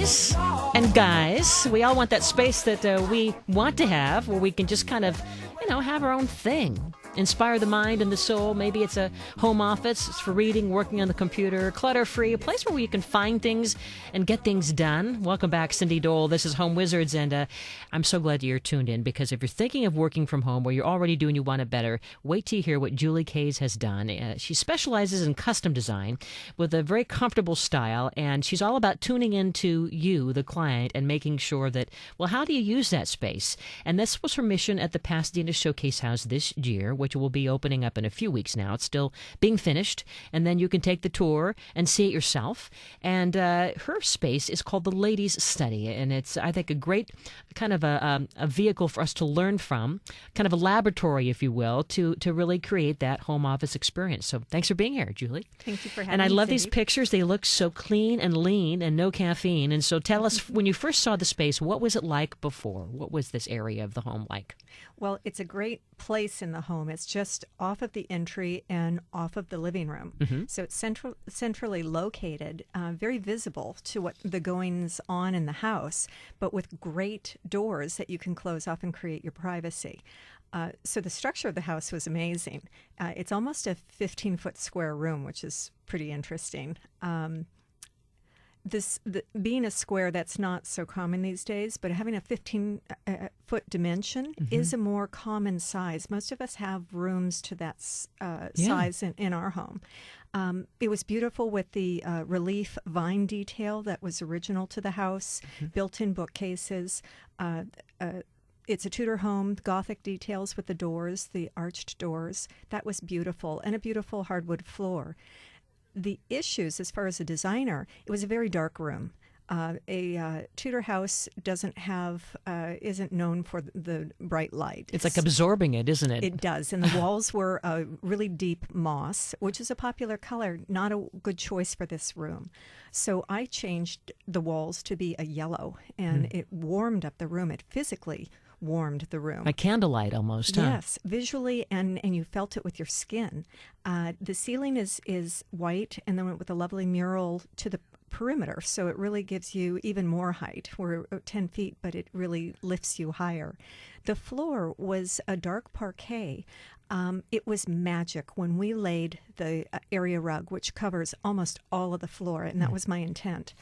ladies and guys, we all want that space that we want to have where we can just kind of, have our own thing. Inspire the mind and the soul. Maybe it's a home office. It's for reading, working on the computer, clutter-free, a place where you can find things and get things done. Welcome back, Cindy Dole. This is Home Wizards, and I'm so glad you're tuned in, because if you're thinking of working from home or you're already doing you want it better, wait till you hear what Julie Kays has done. She specializes in custom design with a very comfortable style, and she's all about tuning into you, the client, and making sure that, well, how do you use that space? And this was her mission at the Pasadena Showcase House this year, which will be opening up in a few weeks now. It's still being finished, and then you can take the tour and see it yourself. And her space is called the Ladies' Study, and it's, I think, a great kind of a vehicle for us to learn from, kind of a laboratory, if you will, to really create that home office experience. So thanks for being here, Julie. Thank you for having me. And I love Cindy. these pictures. They look so clean and lean and no caffeine. And so tell us, when you first saw the space, what was it like before? What was this area of the home like? Well, it's a great place in the home. It's just off of the entry and off of the living room. Mm-hmm. So it's centrally located, very visible to what the goings on in the house, but with great doors that you can close off and create your privacy. So the structure of the house was amazing. It's almost a 15-foot square room, which is pretty interesting. Being a square, that's not so common these days, but having a 15-foot dimension is a more common size. Most of us have rooms to that size in our home. It was beautiful with the relief vine detail that was original to the house, built-in bookcases. It's a Tudor home, Gothic details with the doors, the arched doors. That was beautiful, and a beautiful hardwood floor. The issues, as far as a designer, it was a very dark room. A Tudor house isn't known for the bright light. It's like absorbing it, isn't it? It does. And the walls were really deep moss, which is a popular color, not a good choice for this room. So I changed the walls to be a yellow, and it warmed up the room. It physically warmed the room. Like candlelight almost, huh? Yes, visually, and you felt it with your skin. The ceiling is white, and then went with a lovely mural to the perimeter, so it really gives you even more height. We're 10 feet, but it really lifts you higher. The floor was a dark parquet. It was magic when we laid the area rug, which covers almost all of the floor, and that was my intent.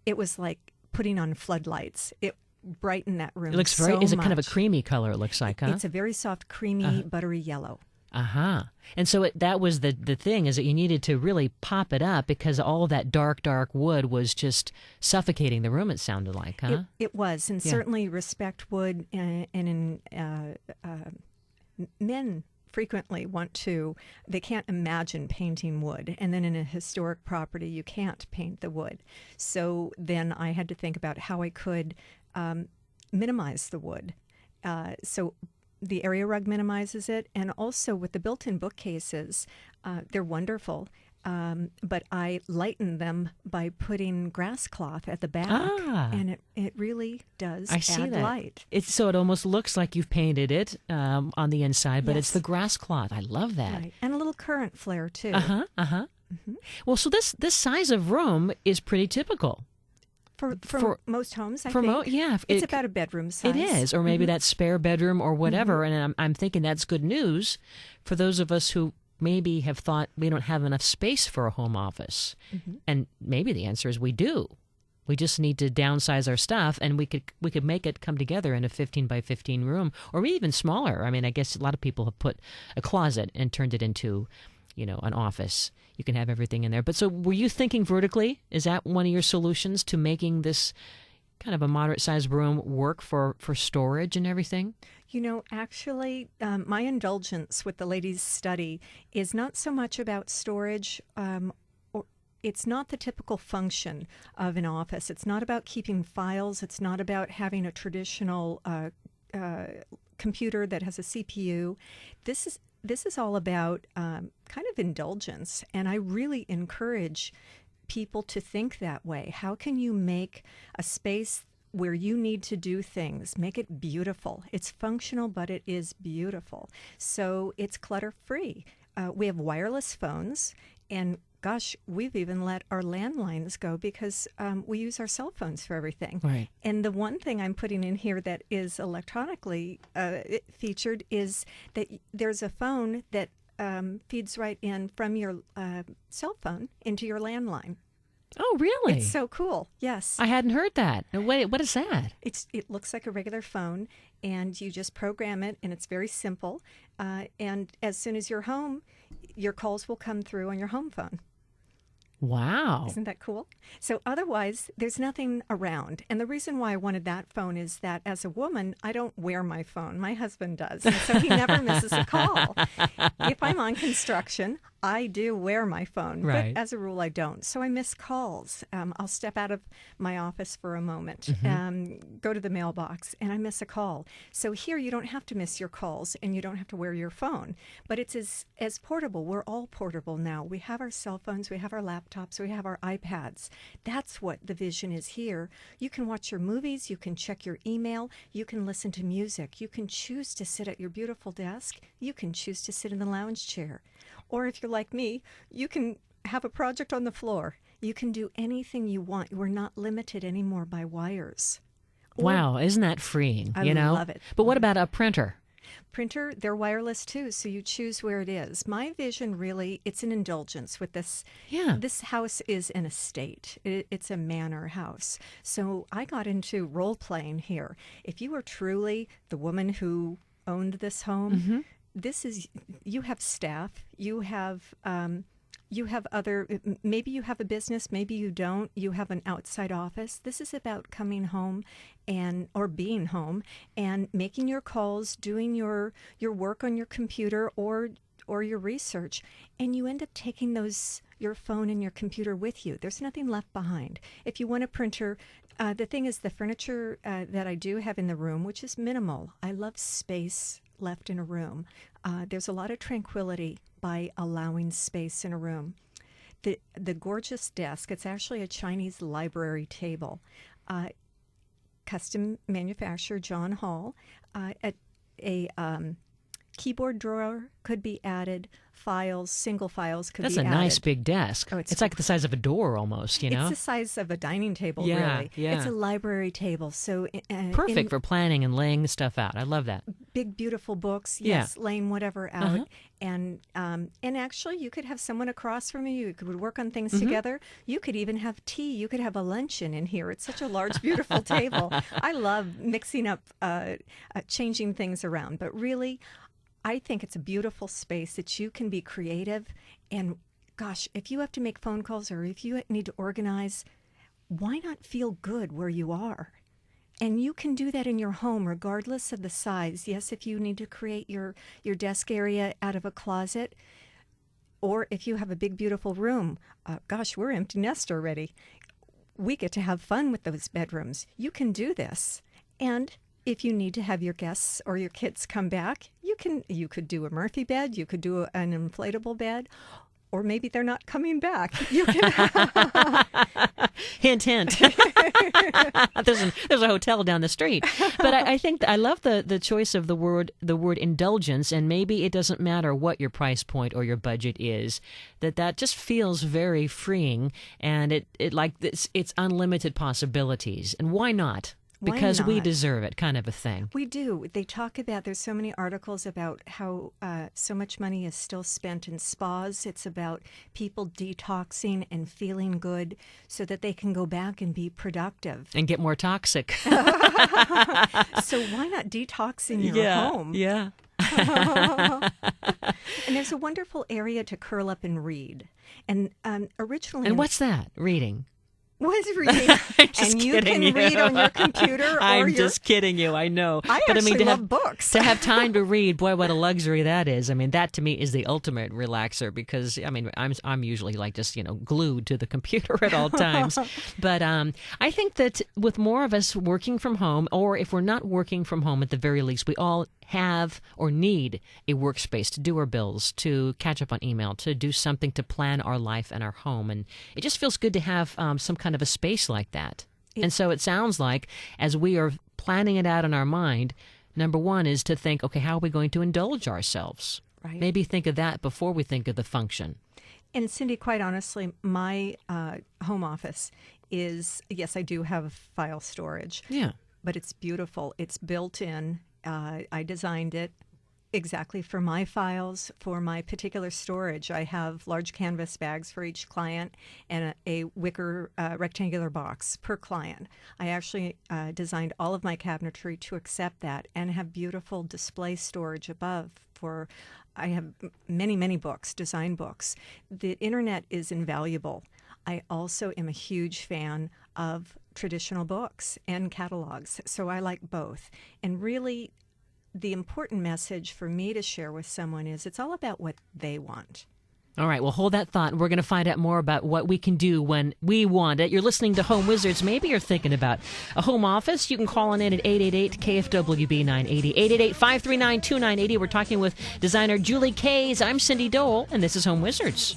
It was like putting on floodlights. It brightened that room. It looks very, is it kind of a creamy color, it looks like, huh? It's a very soft, creamy, buttery yellow. And so that was the thing, is that you needed to really pop it up, because all of that dark wood was just suffocating the room, it sounded like, huh? It was, and certainly respect wood, and men frequently they can't imagine painting wood, and then in a historic property you can't paint the wood. So then I had to think about how I could minimize the wood. So the area rug minimizes it, and also with the built-in bookcases, they're wonderful. But I lighten them by putting grass cloth at the back, and it really does add light. So it almost looks like you've painted it on the inside, but it's the grass cloth. I love that. Right. And a little current flare, too. Well, so this size of room is pretty typical. For most homes, I think. It's about a bedroom size. It is, or maybe that spare bedroom or whatever. And I'm thinking that's good news for those of us who maybe have thought we don't have enough space for a home office. And maybe the answer is we do. We just need to downsize our stuff, and we could make it come together in a 15 by 15 room, or even smaller. I mean, I guess a lot of people have put a closet and turned it into, an office. You can have everything in there. But so were you thinking vertically? Is that one of your solutions to making this kind of a moderate-sized room work for storage and everything? Actually, my indulgence with the Ladies' Study is not so much about storage. It's not the typical function of an office. It's not about keeping files. It's not about having a traditional computer that has a CPU. This is all about kind of indulgence, and I really encourage people to think that way. How can you make a space where you need to do things, make it beautiful? It's functional, but it is beautiful. So it's clutter-free. We have wireless phones, and gosh, we've even let our landlines go because we use our cell phones for everything. Right. And the one thing I'm putting in here that is electronically featured is that there's a phone that feeds right in from your cell phone into your landline. Oh, really? It's so cool. Yes. I hadn't heard that. Wait, what is that? It looks like a regular phone, and you just program it, and it's very simple. And as soon as you're home, your calls will come through on your home phone. Wow. Isn't that cool? So otherwise, there's nothing around. And the reason why I wanted that phone is that as a woman, I don't wear my phone. My husband does. And so he never misses a call. If I'm on construction, I do wear my phone. Right. But as a rule, I don't. So I miss calls. I'll step out of my office for a moment, go to the mailbox, and I miss a call. So here, you don't have to miss your calls, and you don't have to wear your phone. But it's as portable. We're all portable now. We have our cell phones. We have our laptops. We have our iPads. That's what the vision is here. You can watch your movies. You can check your email. You can listen to music. You can choose to sit at your beautiful desk. You can choose to sit in the lounge chair. Or if you're like me, you can have a project on the floor. You can do anything you want. We're not limited anymore by wires. Wow, isn't that freeing? I you know? love it. But what about a printer? Printer, they're wireless too, so you choose where it is. My vision really, it's an indulgence with this. Yeah. This house is an estate. It's a manor house. So I got into role-playing here. If you were truly the woman who owned this home, this is, you have staff, you have other, maybe you have a business, maybe you don't, you have an outside office. This is about coming home or being home and making your calls, doing your work on your computer or your research, and you end up taking your phone and your computer with you. There's nothing left behind. If you want a printer, the thing is the furniture that I do have in the room, which is minimal. I love space left in a room. There's a lot of tranquility by allowing space in a room. The gorgeous desk, it's actually a Chinese library table. Custom manufacturer, John Hall. A keyboard drawer could be added. Single files could be added. That's a nice big desk. Oh, it's like the size of a door almost, you know? It's the size of a dining table, Yeah, really. yeah. It's a library table. So Perfect for planning and laying stuff out. I love that. big, beautiful books, Yeah. yes, laying whatever out. And actually, you could have someone across from you. You could work on things together. You could even have tea. You could have a luncheon in here. It's such a large, beautiful table. I love mixing up, changing things around. But really, I think it's a beautiful space that you can be creative. And gosh, if you have to make phone calls or if you need to organize, why not feel good where you are? And you can do that in your home regardless of the size. Yes, if you need to create your desk area out of a closet, or if you have a big, beautiful room. Gosh, we're empty nest already. We get to have fun with those bedrooms. You can do this. And if you need to have your guests or your kids come back, you could do a Murphy bed, you could do an inflatable bed, or maybe they're not coming back. You can Hint, hint. There's a hotel down the street. But I think I love the choice of the word indulgence, and maybe it doesn't matter what your price point or your budget is. That just feels very freeing, and it's unlimited possibilities. And why not? Because we deserve it, kind of a thing. We do. They talk about, there's so many articles about how so much money is still spent in spas. It's about people detoxing and feeling good so that they can go back and be productive. And get more toxic. So why not detoxing your home? Yeah. And there's a wonderful area to curl up and read. And originally... And what's that? Reading? Was reading, and you can read on your computer. I'm just kidding you. I know. I love books. To have time to read, boy, what a luxury that is. I mean, that to me is the ultimate relaxer because I mean, I'm usually like just glued to the computer at all times. But I think that with more of us working from home, or if we're not working from home, at the very least, we all have or need a workspace to do our bills, to catch up on email, to do something to plan our life and our home. And it just feels good to have some kind of a space like that. And so it sounds like as we are planning it out in our mind, number one is to think, okay, how are we going to indulge ourselves? Right. Maybe think of that before we think of the function. And Cindy, quite honestly, my home office is, yes, I do have file storage. Yeah. But it's beautiful. It's built in. I designed it exactly for my files, for my particular storage. I have large canvas bags for each client and a wicker rectangular box per client. I actually designed all of my cabinetry to accept that and have beautiful display storage above for. I have many, many books, design books. The internet is invaluable. I also am a huge fan of traditional books and catalogs, so I like both. And really, the important message for me to share with someone is it's all about what they want. All right, well, hold that thought. We're going to find out more about what we can do when we want it. You're listening to Home Wizards. Maybe you're thinking about a home office. You can call on in at 888-KFWB 980, 888-539-2980. We're talking with designer Julie Kays. I'm Cindy Dole, and this is Home Wizards.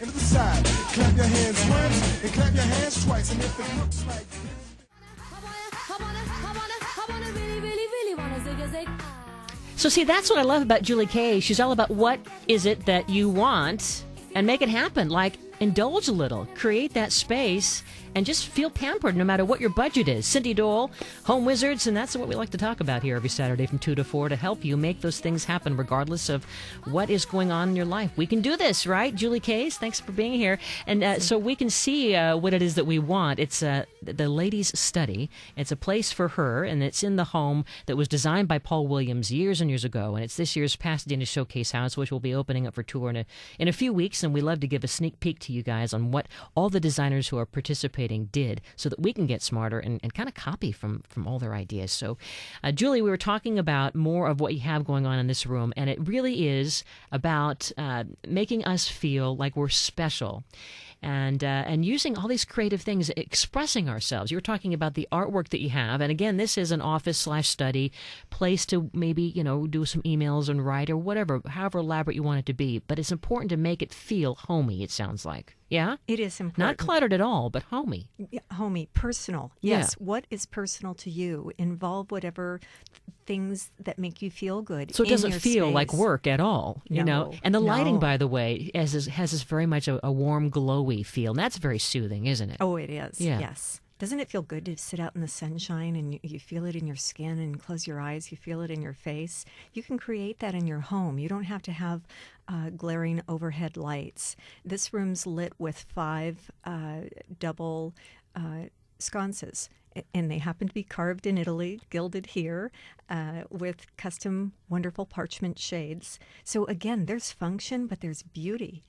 And to the side, clap your hands once and clap your hands twice. And if it looks like So see, that's what I love about Julie Kays. She's all about what is it that you want and make it happen. Like, indulge a little, create that space, and just feel pampered no matter what your budget is. Cindy Dole, Home Wizards, and that's what we like to talk about here every Saturday from 2 to 4 to help you make those things happen regardless of what is going on in your life. We can do this, right? Julie Kays, thanks for being here. And so we can see what it is that we want. It's the Ladies' Study. It's a place for her, and it's in the home that was designed by Paul Williams years and years ago. And it's this year's Pasadena Showcase House, which will be opening up for tour in a few weeks. And we love to give a sneak peek to you guys on what all the designers who are participating did so that we can get smarter and kind of copy from all their ideas. So, Julie, we were talking about more of what you have going on in this room, and it really is about making us feel like we're special. And using all these creative things, expressing ourselves. You were talking about the artwork that you have, and again, this is an office/study place to maybe do some emails and write or whatever, however elaborate you want it to be. But it's important to make it feel homey. It sounds like, yeah, it is important. Not cluttered at all, but homey. Yeah, homey, personal. Yes, yeah. What is personal to you? Involve whatever things that make you feel good. So it doesn't feel space. like work at all, No, And the lighting, no. by the way, has this very much a warm, glowy feel. And that's very soothing, isn't it? Oh, it is. Yeah. Yes. Doesn't it feel good to sit out in the sunshine and you feel it in your skin and close your eyes, you feel it in your face? You can create that in your home. You don't have to have glaring overhead lights. This room's lit with 5 double sconces. And they happen to be carved in Italy, gilded here, with custom wonderful parchment shades. So again, there's function, but there's beauty.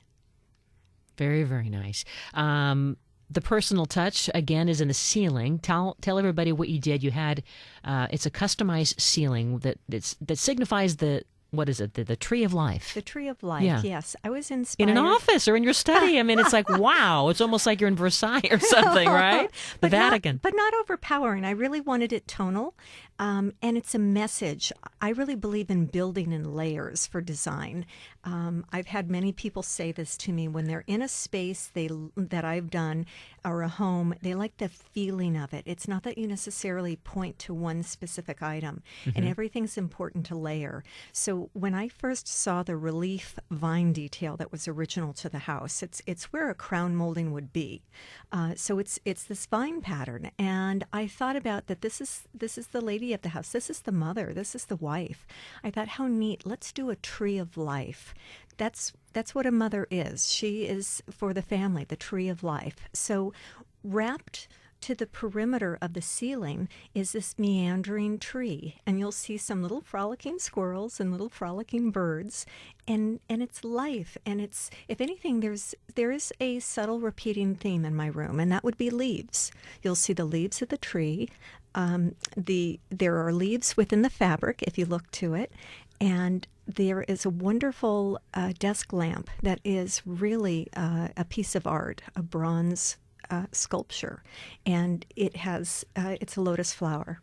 Very, very nice. The personal touch, again, is in the ceiling. Tell everybody what you did. You had, it's a customized ceiling that signifies what is it? The tree of life. The tree of life, yeah. Yes. I was inspired. In an office or in your study. I mean, it's like, wow. It's almost like you're in Versailles or something, right? The Vatican. But not overpowering. I really wanted it tonal. And it's a message. I really believe in building in layers for design. I've had many people say this to me when they're in a space that I've done or a home. They like the feeling of it. It's not that you necessarily point to one specific item, and everything's important to layer. So when I first saw the relief vine detail that was original to the house, it's where a crown molding would be. So it's this vine pattern, and I thought about that. This is the lady of the house. This is the mother. This is the wife. I thought, how neat. Let's do a tree of life. That's what a mother is. She is for the family, the tree of life. So wrapped to the perimeter of the ceiling is this meandering tree, and you'll see some little frolicking squirrels and little frolicking birds, and it's life. And it's, if anything, there is a subtle repeating theme in my room, and that would be leaves. You'll see the leaves of the tree. There are leaves within the fabric if you look to it, and there is a wonderful desk lamp that is really a piece of art, a bronze sculpture, and it has it's a lotus flower.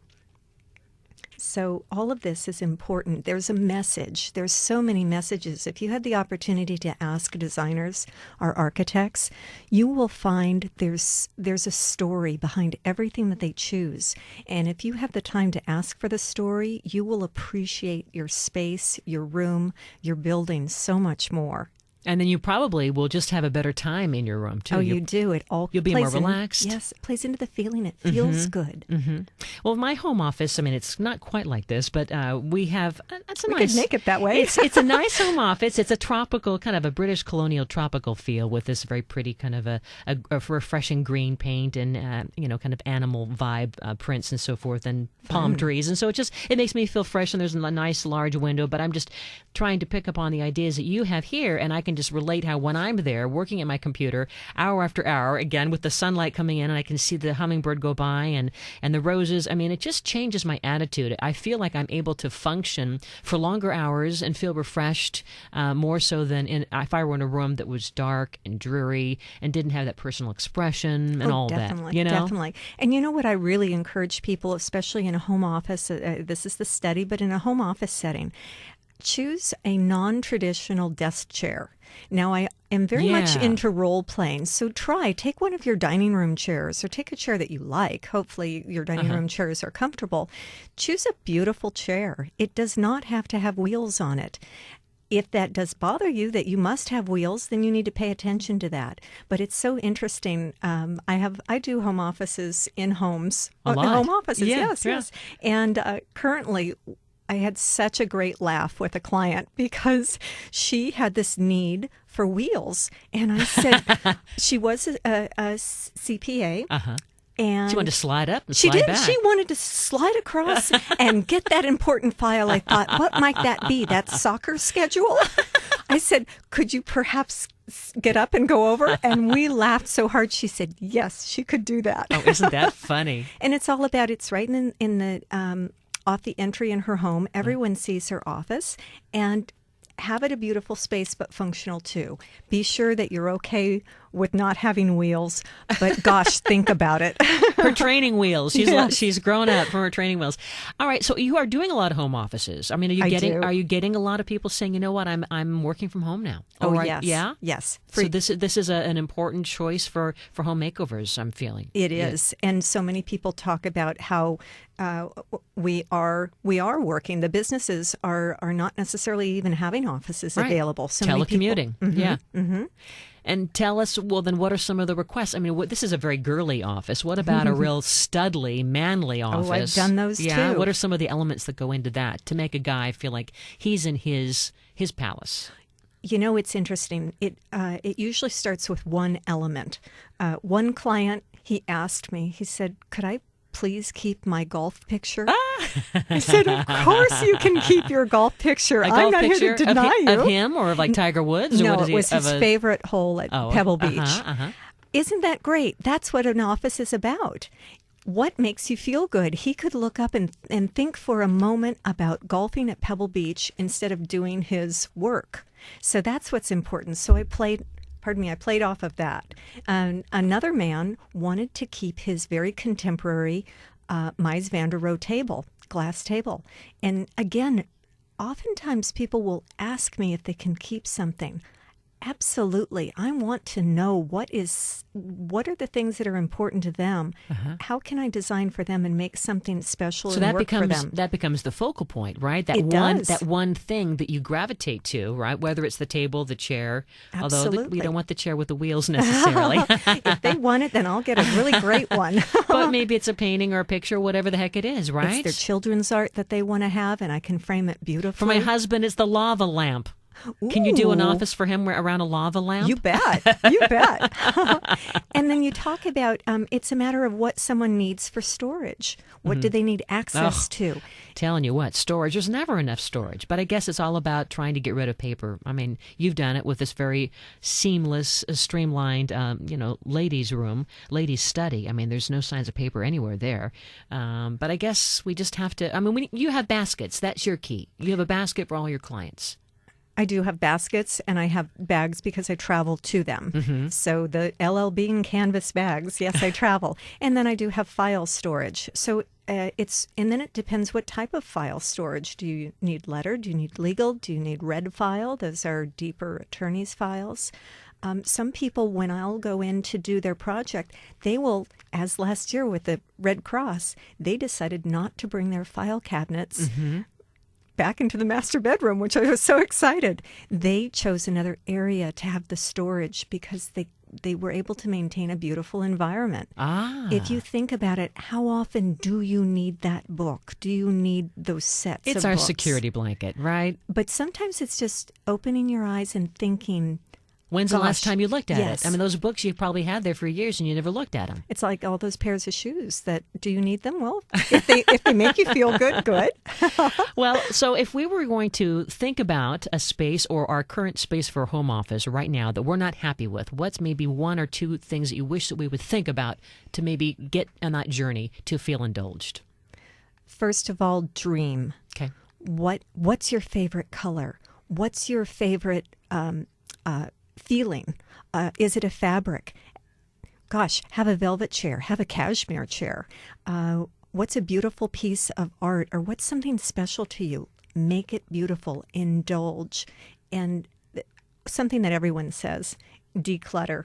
So all of this is important. There's a message. There's so many messages. If you had the opportunity to ask designers or architects, you will find there's a story behind everything that they choose. And if you have the time to ask for the story, you will appreciate your space, your room, your building so much more. And then you probably will just have a better time in your room, too. Oh, you do. It all You'll be more relaxed. Yes, it plays into the feeling. It feels good. Mm-hmm. Well, my home office, I mean, it's not quite like this, but we have, that's a We nice. could make it that way. It's a nice home office. It's a tropical, kind of a British colonial tropical feel with this very pretty kind of a refreshing green paint and, kind of animal vibe prints and so forth and palm trees. And so it makes me feel fresh, and there's a nice large window, but I'm just trying to pick up on the ideas that you have here, and I can just relate how when I'm there working at my computer hour after hour, again with the sunlight coming in, and I can see the hummingbird go by and the roses. I mean, it just changes my attitude. I feel like I'm able to function for longer hours and feel refreshed more so than if I were in a room that was dark and dreary and didn't have that personal expression and all definitely, that. Definitely. And you know what I really encourage people, especially in a home office, this is the study, but in a home office setting, choose a non-traditional desk chair. Now, I am very much into role-playing, so take one of your dining room chairs or take a chair that you like. Hopefully, your dining room chairs are comfortable. Choose a beautiful chair. It does not have to have wheels on it. If that does bother you, that you must have wheels, then you need to pay attention to that. But it's so interesting. I do home offices in homes. A lot. Home offices, Yeah. yes. And currently, I had such a great laugh with a client because she had this need for wheels. And I said, she was a CPA. And she wanted to slide up and she slide did. back. She wanted to slide across and get that important file. I thought, what might that be? That soccer schedule? I said, could you perhaps get up and go over? And we laughed so hard. She said, yes, she could do that. Oh, isn't that funny? And it's all about, it's right in the off the entry in her home. Everyone sees her office, and have it a beautiful space, but functional too. Be sure that you're okay with not having wheels, but gosh, think about it. Her training wheels. She's grown up from her training wheels. All right, so you are doing a lot of home offices. I mean, are you getting a lot of people saying, you know what, I'm working from home now? Yes. Yeah? Yes. So this is an important choice for home makeovers, I'm feeling. It is. And so many people talk about how we are working. The businesses are not necessarily even having offices available. So telecommuting. Many people, Yeah. And tell us, well, then what are some of the requests? I mean, this is a very girly office. What about a real studly, manly office? Oh, I've done those too. What are some of the elements that go into that to make a guy feel like he's in his palace? You know, it's interesting. It usually starts with one element. One client, he asked me, he said, could I please keep my golf picture? I said, of course you can keep your golf picture. I'm not here to deny you. Of him or of like Tiger Woods? Or No, what is it was his favorite hole at Pebble Beach. Isn't that great? That's what an office is about. What makes you feel good? He could look up and think for a moment about golfing at Pebble Beach instead of doing his work. So that's what's important. So I played off of that. Another man wanted to keep his very contemporary Mies van der Rohe table, glass table. And again, oftentimes people will ask me if they can keep something. Absolutely. I want to know what are the things that are important to them. How can I design for them and make something special and work for them? That becomes the focal point, right? That one thing that you gravitate to, right? Whether it's the table, the chair. Absolutely. Although we don't want the chair with the wheels necessarily. If they want it, then I'll get a really great one. But maybe it's a painting or a picture, whatever the heck it is, right? It's their children's art that they want to have, and I can frame it beautifully. For my husband, it's the lava lamp. Ooh. Can you do an office for him around a lava lamp? You bet. You bet. And then you talk about it's a matter of what someone needs for storage. What do they need access to? Telling you what, storage, there's never enough storage. But I guess it's all about trying to get rid of paper. I mean, you've done it with this very seamless, streamlined, ladies' room, ladies' study. I mean, there's no signs of paper anywhere there. But I guess we just have to, you have baskets. That's your key. You have a basket for all your clients. I do have baskets, and I have bags because I travel to them. So the LL Bean canvas bags, yes, I travel. And then I do have file storage. So and then it depends what type of file storage. Do you need letter? Do you need legal? Do you need red file? Those are deeper attorney's files. Some people, when I'll go in to do their project, they will, as last year with the Red Cross, they decided not to bring their file cabinets back into the master bedroom, which I was so excited. They chose another area to have the storage because they were able to maintain a beautiful environment. If you think about it, how often do you need that book? Do you need those sets of It's our books? security blanket, right? But sometimes it's just opening your eyes and thinking, When's the last time you looked at yes. it? I mean, those books you probably had there for years and you never looked at them. it's like all those pairs of shoes that, do you need them? Well, if they make you feel good, good. Well, so if we were going to think about a space or our current space for a home office right now that we're not happy with, what's maybe one or two things that you wish that we would think about to maybe get on that journey to feel indulged? First of all, dream. Okay. What's your favorite color? What's your favorite feeling? Is it a fabric? Gosh, have a velvet chair, have a cashmere chair. What's a beautiful piece of art, or what's something special to you? Make it beautiful, indulge. And something that everyone says, declutter.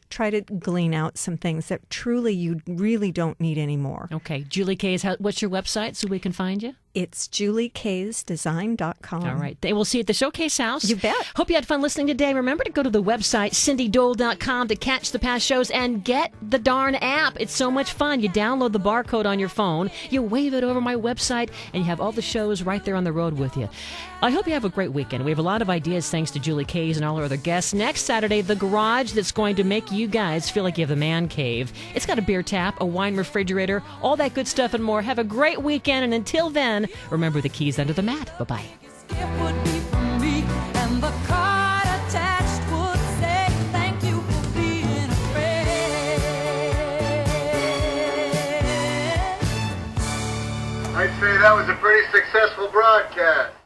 Try to glean out some things that truly you really don't need anymore. Okay. Julie Kays, what's your website so we can find you? It's juliecaysdesign.com. All right. We'll see you at the Showcase House. You bet. Hope you had fun listening today. Remember to go to the website, cindydole.com, to catch the past shows and get the darn app. It's so much fun. You download the barcode on your phone, you wave it over my website, and you have all the shows right there on the road with you. I hope you have a great weekend. We have a lot of ideas thanks to Julie Kays and all our other guests. Next Saturday, the garage that's going to make you guys feel like you have the man cave. It's got a beer tap, a wine refrigerator, all that good stuff and more. Have a great weekend, and until then, remember the keys under the mat. Bye-bye. It would be for me, and the card attached would say, thank you for being a friend. I'd say that was a pretty successful broadcast.